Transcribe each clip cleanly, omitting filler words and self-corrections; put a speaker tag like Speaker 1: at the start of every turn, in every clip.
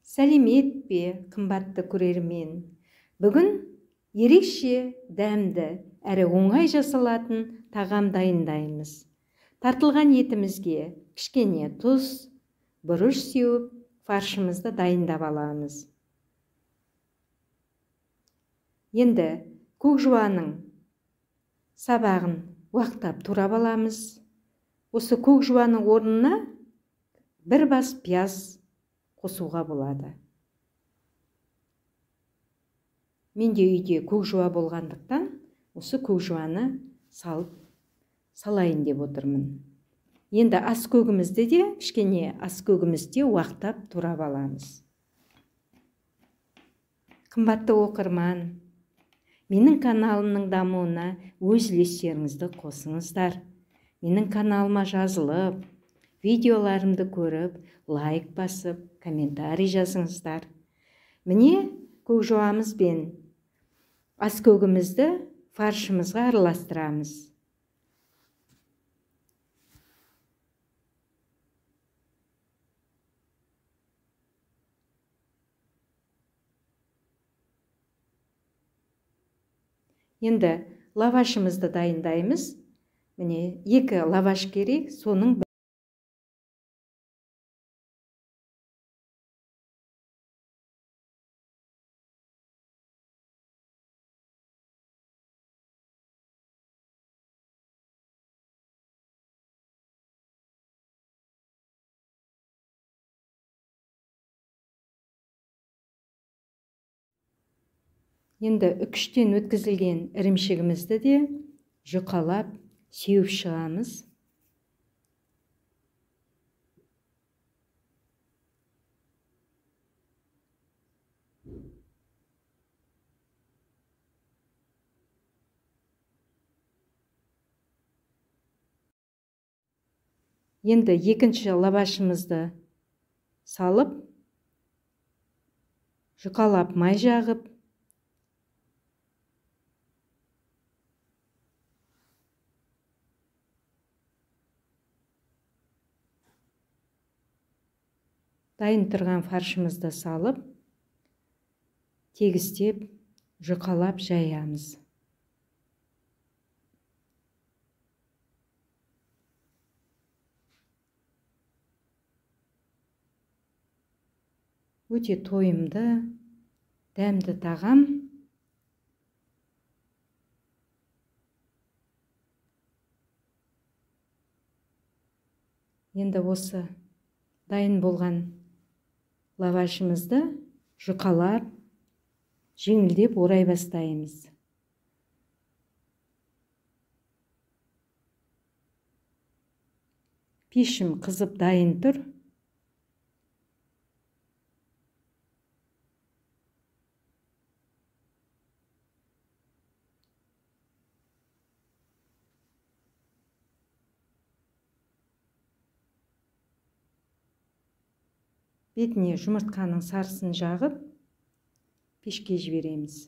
Speaker 1: Сәлемет пе, қымбатты көрермен. Бүгін ерекше дәмді әрі оңай жасалатын тағам дайындаймыз. Тартылған етімізге кішкене тұз, бұрыш сеуіп, фаршымызды дайындап аламыз. Енді көкжуаның сабағын уақтап турап аламыз. Осы көкжуаның орнына бір бас пияз қосуға болады. Менде үйде көкжуа болғандықтан, осы көкжуаны салайын деп отырмын. Енді ас көгімізді де, кішкене ас көгімізде уақтап турап аламыз. Қымбатты оқырман, менің каналымның дамуына өз үлестеріңізді қосыңыздар. Менің каналыма жазылып, видеоларымды көріп, лайк басып, комментарий жазыңыздар. Міне көкжуамыз бен ас көгімізді фаршымызға араластырамыз. Енді лавашымызды дайындаймыз. Міне 2 лаваш керек, соның Енді үкіштен өткізілген ірімшігімізді де жұқалап сеуіп шығамыз. Енді екінші лавашымызды салып, жұқалап май жағып, дайын тұрған фаршымызды салып, тегістеп, жұқалап жаямыз. Өте тойымды, дәмді тағам. Енді осы дайын болған лавашымызды жұқалап, жеңілдеп орай бастаймыз. Пешім қызып дайын тұр. Бетіне жұмыртқаның сарысын жағып, пешке жібереміз.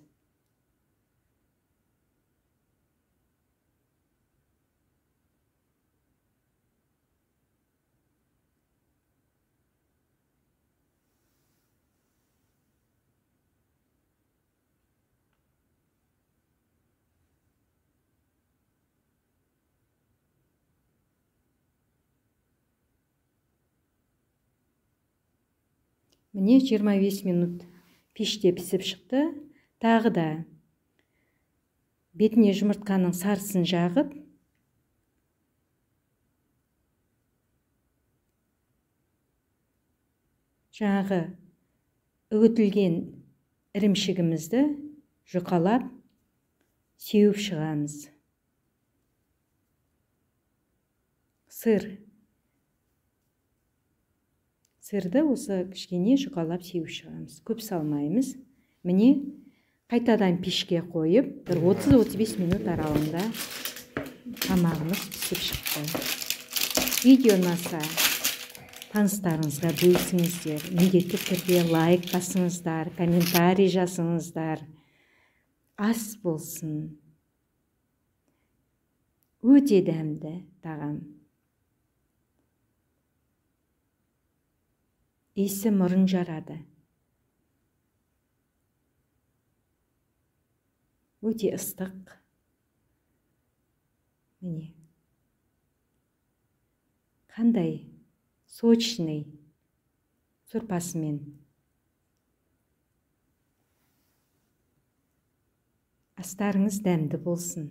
Speaker 1: Міне 25 минут пеште пісіп шықты. Тағы да бетіне жұмыртқаның сарысын жағып, жаңағы үгітілген ірімшігімізді жұқалап сеуіп шығамыз. Сырды осы кішкене жұқалап сеуіп шығамыз. Көп салмаймыз. Міне қайтадан пешке қойып, 30-35 минут аралығында тамағымыз пісіп шықты. Видео ұнаса, таныстарыңызға бөлісіңіздер. Міндетті түрде лайк басыңыздар, комментарий жазыңыздар. Ас болсын. Өте дәмді тағам. Иісі мұрын жарады. өте ыстық. Міне. Қандай сочный сорпасымен. Астарыңыз дәмді болсын.